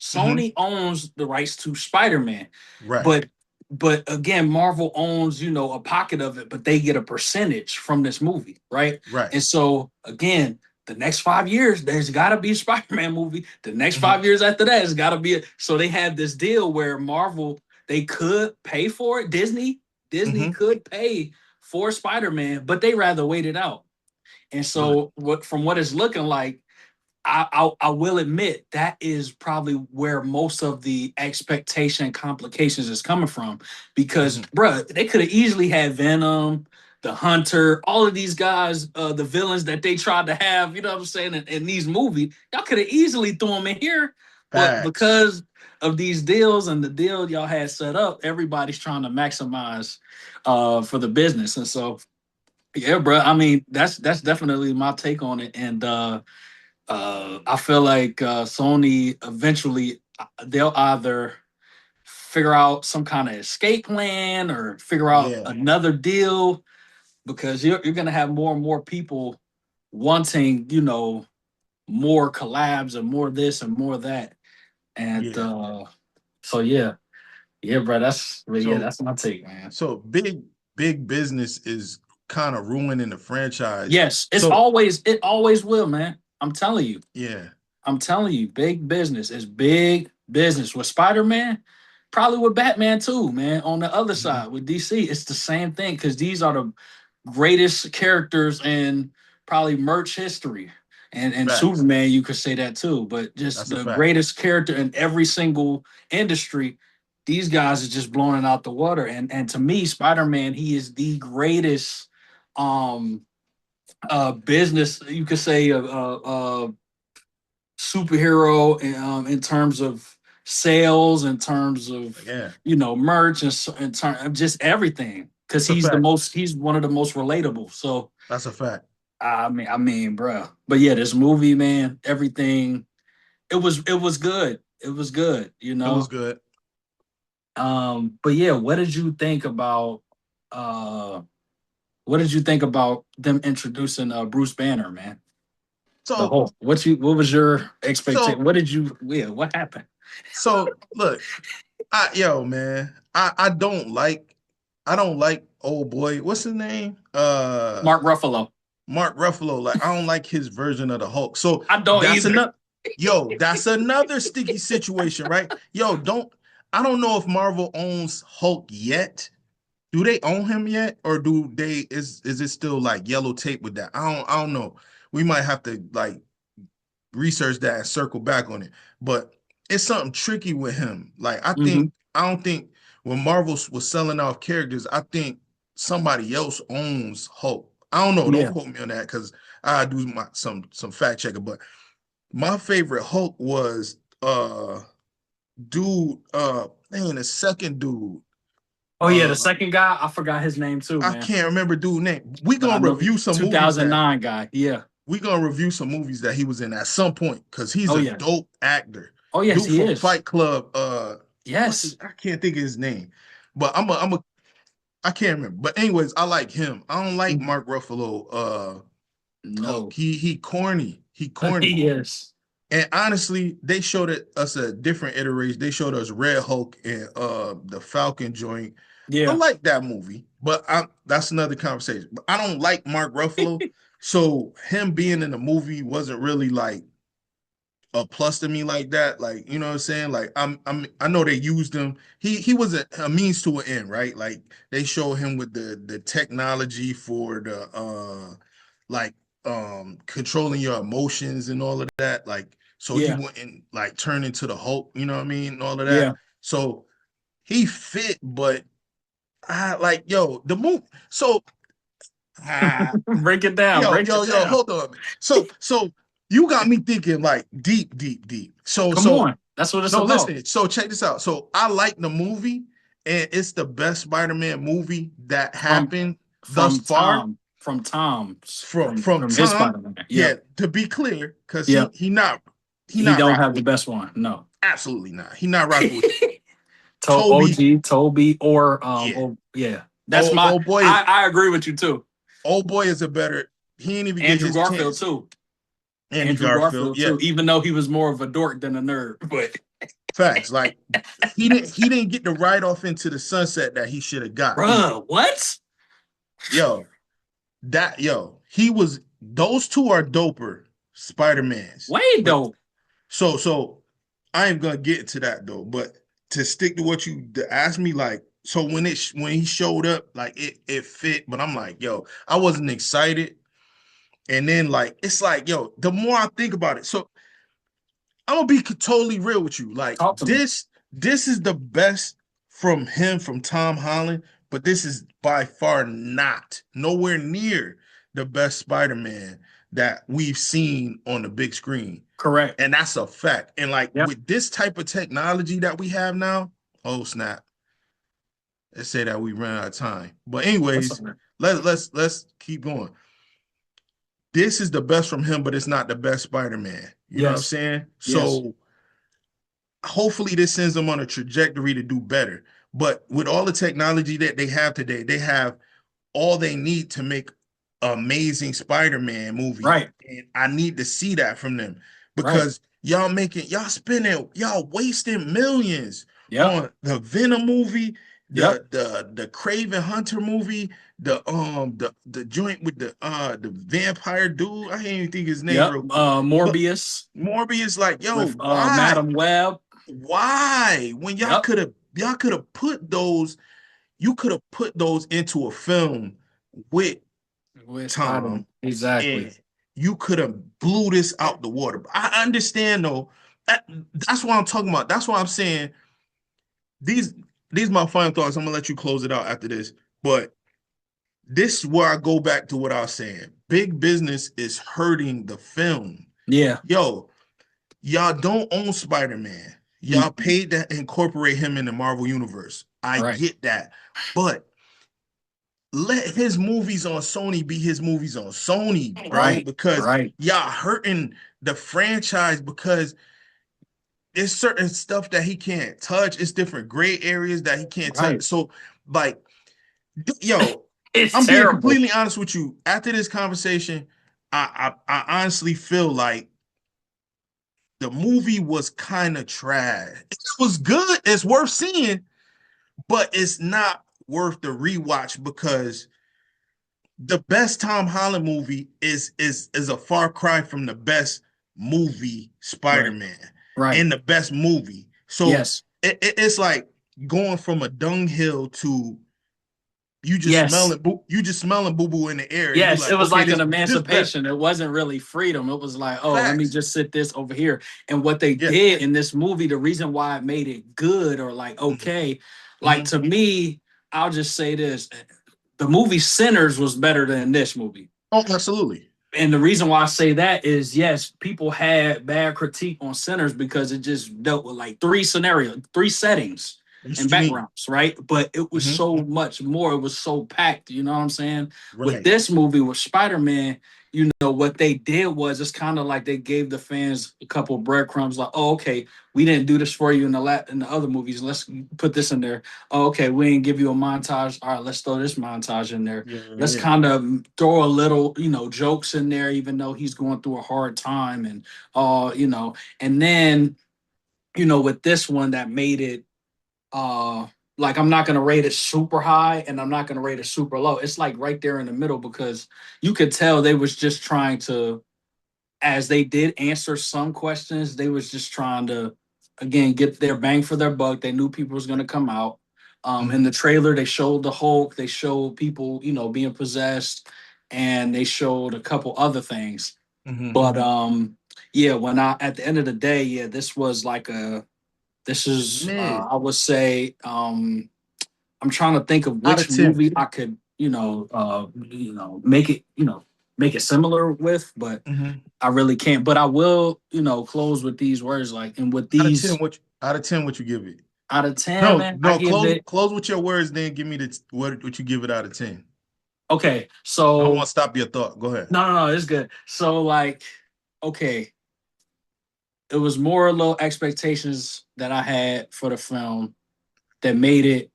Mm-hmm. Sony owns the rights to Spider-Man, Right. but again, Marvel owns, a pocket of it, but they get a percentage from this movie, right? Right. And so again, the next 5 years, there's got to be a Spider-Man movie. The next Mm-hmm. 5 years after that, it's got to be. So they had this deal where Marvel, they could pay for it. Disney Mm-hmm. could pay for Spider-Man, but they rather wait it out. And Right. so, from what it's looking like, I will admit that is probably where most of the expectation complications is coming from, because Mm-hmm. bruh, they could have easily had Venom, the Hunter, all of these guys, the villains that they tried to have, you know what I'm saying, in these movies. Y'all could have easily threw them in here, but Facts. because of these deals and the deal y'all had set up, everybody's trying to maximize for the business. And so yeah, bro. I mean, that's definitely my take on it. And I feel like Sony eventually they'll either figure out some kind of escape plan or figure out Yeah. another deal, because you're gonna have more and more people wanting, more collabs and more this and more that. And Yeah. so yeah, bro. So That's my take, man. so big business is kind of ruining the franchise. Yes, So it always will, man. I'm telling you. yeah. I'm telling you, big business is big business. With Spider-Man, probably with Batman too, man. On the other Mm-hmm. side, with DC, it's the same thing, because these are the greatest characters in probably merch history. And Facts. Superman, you could say that too, but just That's a the fact. greatest character in every single industry. These guys are just blowing it out the water. And to me, Spider-Man, he is the greatest um business, you could say, superhero in terms of sales, in terms of Yeah. merch, and in terms of just everything. Because That's a fact. he's one of the most relatable. So That's a fact. bro. But yeah, this movie, man, everything. It was good. It was good. It was good. But yeah, what did you think about? Uh, what did you think about them introducing Bruce Banner, man? The So whole what was your expectation? so What did you yeah? What happened? look, yo man, I don't like old boy. What's his name? Mark Ruffalo. Mark Ruffalo. Like I don't like his version of the Hulk. So I don't that's either. another that's another sticky situation, right? I don't know if Marvel owns Hulk yet. Do they own him yet? Or is it still like yellow tape with that? I don't know. We might have to like research that and circle back on it. But it's something tricky with him. Like Hmm. I don't think when Marvel was selling off characters, I think somebody else owns Hulk. I don't know. Don't Yeah. quote me on that because I do some fact checking. But my favorite Hulk was dude man, the second dude. Oh yeah, the Uh second guy, I forgot his name too, I man. can't remember dude name. We But I gonna know review some movies that 2009 guy. Yeah. he was in at some point because he's Oh a yes. dope actor. Oh yes, Dude he from is. Fight Club, Yes. I can't think of his name, but I can't remember. But anyways, I like him. I don't like Mhm. Mark Ruffalo. Hulk. No. He corny. He corny. Yes. And honestly, they showed us a different iteration. They showed us Red Hulk and the Falcon joint. I Yeah. like that movie, but that's another conversation. But I don't like Mark Ruffalo, so him being in the movie wasn't really like a plus to me like that. Like, you know what I'm saying? Like I know they used him. He was a means to an end, right? Like they show him with the technology for the like controlling your emotions and all of that. Like so he Yeah. wouldn't like turn into the Hulk, you know what I mean? And all of that. Yeah. So he fit, but I like yo, the move. So ah, Break it down. Break it yo, down. hold on. So you got me thinking like deep. Come on. That's what it's No, about. listen. So check this out. So I like the movie, and it's the best Spider-Man movie that From happened thus far from his Tom. Spider-Man. Yeah, Yep. to be clear, because Yep. he He not don't rocking have the with best one. No. absolutely not. He not rocking with Toby. OG, Toby, or Yeah, oh yeah. That's my old boy is I agree with you too. old boy is a better. He didn't even get Andrew his Garfield chance. too. Andy Andrew Garfield. Garfield Yeah, too, even though he was more of a dork than a nerd. But Facts. Like he didn't get the ride off into the sunset that he should have got either. Bruh, what? Yo, he was those two are doper Spider-Mans. Way But dope. so I am gonna get into that though. But to stick to what you to ask me, like, so when he showed up, like it fit, but I'm like, yo, I wasn't excited. And then like it's like, yo, the more I think about it, so I'm gonna be totally real with you. Like Talk to me. this is the best from him, from Tom Holland, but this is by far not nowhere near the best Spider-Man that we've seen on the big screen. Correct. And that's a fact. And like Yep. with this type of technology that we have now, oh snap. Let's say that we ran out of time. But What's anyways, up, man? let's keep going. This is the best from him, but it's not the best Spider-Man. You know what I'm Yes. saying? Yes. So hopefully this sends them on a trajectory to do better. But with all the technology that they have today, they have all they need to make an amazing Spider-Man movie. Right. And I need to see that from them Right. because y'all wasting millions Yep. on the Venom movie, Yep. the Craven Hunter movie, the joint with the vampire dude. I can't even think his name Yep. real quick. But Morbius Morbius, like, yo, with why? Madam Web. Why? When Yep. y'all could have put those, you could have put those into a film with With Spider-Man. Tom, Exactly. and you could have blew this out the water. But I understand though. That's what I'm talking about. That's why I'm saying these these my final thoughts. I'm gonna let you close it out after this. But this is where I go back to what I was saying. Big business is hurting the film. Yeah. Yo, y'all don't own Spider-Man. Y'all Mm. paid to incorporate him in the Marvel universe. I Right. get that. But let his movies on Sony be his movies on Sony, bro, Right. because Right. y'all hurting the franchise because there's certain stuff that he can't touch. It's different gray areas that he can't touch. Right. So, like, yo, It's I'm being terrible. completely honest with you. After this conversation, I honestly feel like the movie was kind of trash. It was good. It's worth seeing, but it's not worth the rewatch because the best Tom Holland movie is a far cry from the best movie Right. Spider-Man Right. and the best movie. So Yes. it's like going from a dunghill to Yes. you just smelling boo boo in the air, and you Yes, like, it was okay, like an this better. emancipation. It wasn't really freedom. It was like, oh, let me Facts. just sit this over here. And what they Yeah. did in this movie, the reason why it made it good or like Mhm. okay, like Mhm. to me, I'll just say this: the movie Sinners was better than this movie. Oh, absolutely. And the reason why I say that is yes, people had bad critique on Sinners because it just dealt with like three scenarios, three settings That's and what you need. backgrounds, right? But it was Mhm. so much more. It was so packed. You know what I'm saying? With Right. this movie with Spider-Man, you know what they did was it's kind of like they gave the fans a couple of breadcrumbs, like, oh, okay, we didn't do this for you in the other movies. Let's put this in there. Oh, okay, we didn't give you a montage. All right, let's throw this montage in there. Yeah, Let's yeah. kind of throw a little, jokes in there, even though he's going through a hard time, and and then with this one that made it uh like I'm not gonna rate it super high and I'm not gonna rate it super low. It's like right there in the middle because you could tell they was just trying to, as they did answer some questions, they was just trying to again get their bang for their buck. They knew people was gonna come out. In the Mhm. trailer, they showed the Hulk, they showed people, being possessed, and they showed a couple other things. Mhm. But yeah, when I at the end of the day, yeah, this was like a this is Mid I would say I'm trying to think of out of which 10. movie I could, make it, make it similar with, but Mhm. I really can't. But I will, close with these words like, and with these Out of 10, what you give it? out of 10, No, man, I no, give it close with your words, then give me what you give it out of 10. okay. I don't want So to stop your thought. Go ahead. no, it's good. So like, okay, it was more low expectations that I had for the film that made it,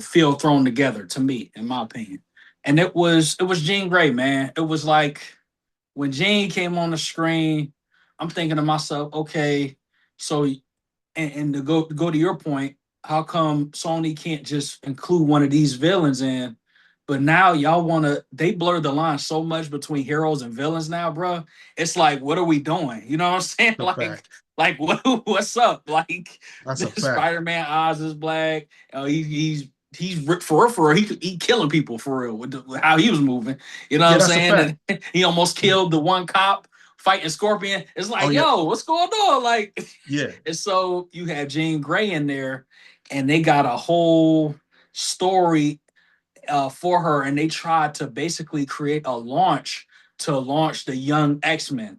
feel thrown together to me, in my opinion. And it was Jean Grey, man. It was like when Jean came on the screen, I'm thinking to myself, okay, so and to go to your point, how come Sony can't just include one of these villains in? But now y'all want to, they blur the line so much between heroes and villains now, bro. It's like, what are we doing? You know what I'm saying? a fact. Like what's up? Like, That's a this fact. Spider-Man eyes is black. He's for real. He killing people for real with how he was moving. You know what Yeah, I'm that's a saying? fact. And he almost killed the one cop fighting Scorpion. It's Oh like, yeah, yo, what's going on? Like, yeah. and so you have Jean Grey in there, and they got a whole story for her, and they tried to basically create a launch to launch the Young X-Men.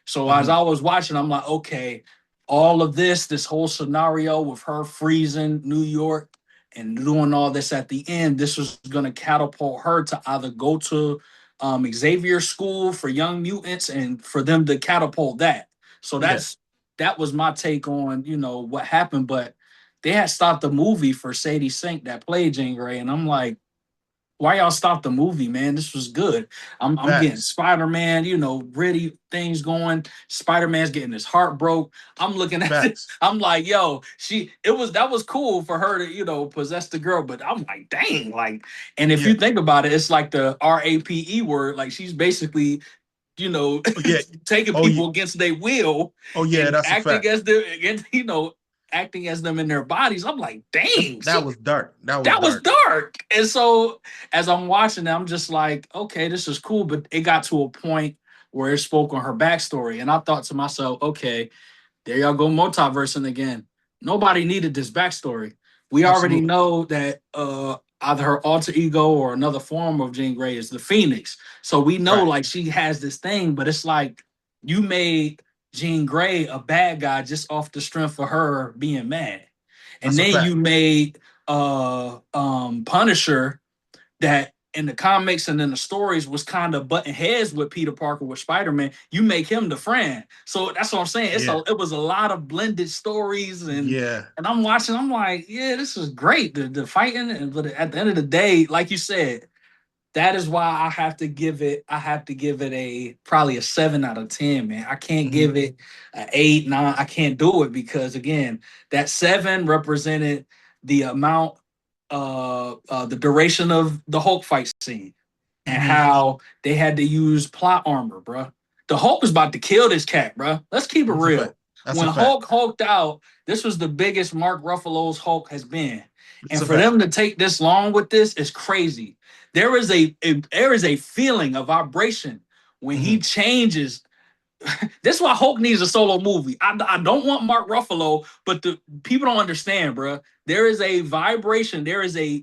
So as Hmm. I was watching, I'm like, okay, all of this whole scenario with her freezing New York and doing all this at the end, this was going to catapult her to either go to Xavier School for Young Mutants and for them to catapult that. So Yeah, that was my take on what happened. But they had stopped the movie for Sadie Sink that played Jean Grey, and I'm like, why y'all stop the movie, man? This was good. I'm getting facts, Spider-Man, gritty things going. Spider-Man's getting his heart broke. I'm looking at it. facts. I'm like, yo, that was cool for her to, possess the girl, but I'm like, dang, like, and if Yeah. you think about it, it's like the RAPE word, like she's basically, you know, Oh yeah. taking Oh yeah. people against their will Oh yeah. and That's a acting fact. as them against, acting as them in their bodies. I'm like, dang, That was dark. That was that was dark. dark. And so as I'm watching it, I'm just like, okay, this is cool. But it got to a point where it spoke on her backstory. And I thought to myself, okay, there y'all go multiversing again. Nobody needed this backstory. We already Absolutely. know that either her alter ego or another form of Jean Grey is the Phoenix. So we know Right. like she has this thing, but it's like you made Jean Grey a bad guy just off the strength of her being mad. And That's a then you fact. made Punisher that in the comics and in the stories was kind of butting heads with Peter Parker with Spider-Man. You make him the friend. So that's what I'm saying. Yeah. It was a lot of blended stories Yeah. and I'm watching, I'm like, yeah, this is great. The fighting, but at the end of the day, like you said, that is why I have to give it a probably a 7 out of 10, man. I can't Hmm. give it an 8, 9. I can't do it because again, that 7 represented the amount the duration of the Hulk fight scene and Hmm. how they had to use plot armor, bro. The Hulk was about to kill this cat, bro. Let's keep it That's a fact. real. That's a When fact. Hulk hulked out, this was the biggest Mark Ruffalo's Hulk has been. That's And a for fact. them to take this long with this is crazy. There is a feeling, a vibration when he Hmm. changes. This is why Hulk needs a solo movie. I don't want Mark Ruffalo, but the people don't understand, bro. There is a vibration. There is a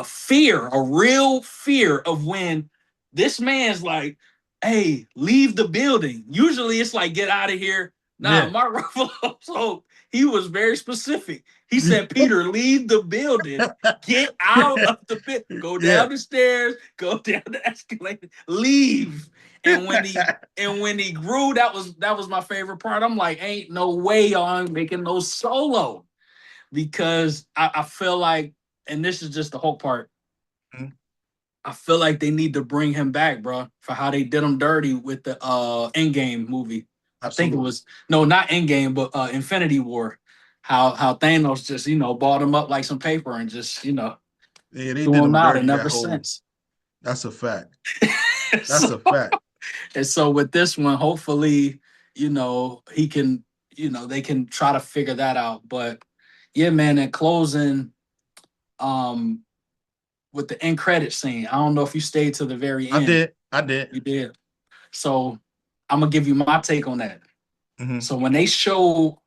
fear, a real fear of when this man's like, "Hey, leave the building." Usually, it's like, "Get out of here." Nah, Yeah. Mark Ruffalo. So he was very specific. He said, "Peter, leave the building. Get out of the pit. Go Yeah. down the stairs. Go down the escalator. Leave." And when he grew, that was my favorite part. I'm like, ain't no way y'all ain't making no solo because I feel like, and this is just the whole part. Mhm. I feel like they need to bring him back, bro, for how they did him dirty with the Endgame movie. I think it Absolutely. was no, not Endgame, but Infinity War. How Thanos just bought him up like some paper and just Yeah, they did threw him him out dirty. and That never whole. since. That's a fact. so That's a fact. And so with this one, hopefully, he can, they can try to figure that out. But yeah, man, in closing, um, with the end credit scene, I don't know if you stayed to the very I end. did. I did. You did. So I'm gonna give you my take on that. Hmm. So when they show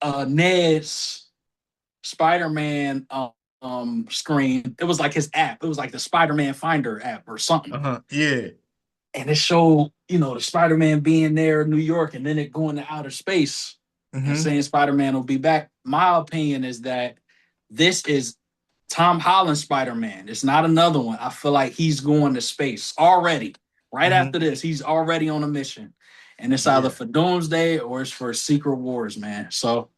Ned's Spider-Man screen, it was like his app. It was like the Spider-Man Finder app or something. Uh-huh. Yeah. And it showed, the Spider-Man being there in New York and then it going to outer space and Hmm. saying Spider-Man will be back. My opinion is that this is Tom Holland Spider-Man. It's not another one. I feel like he's going to space already. Right Hmm. after this, he's already on a mission. And it's either Yeah. for Doomsday or it's for Secret Wars, man. So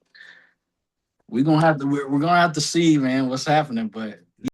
we're gonna have to see, man, what's happening. But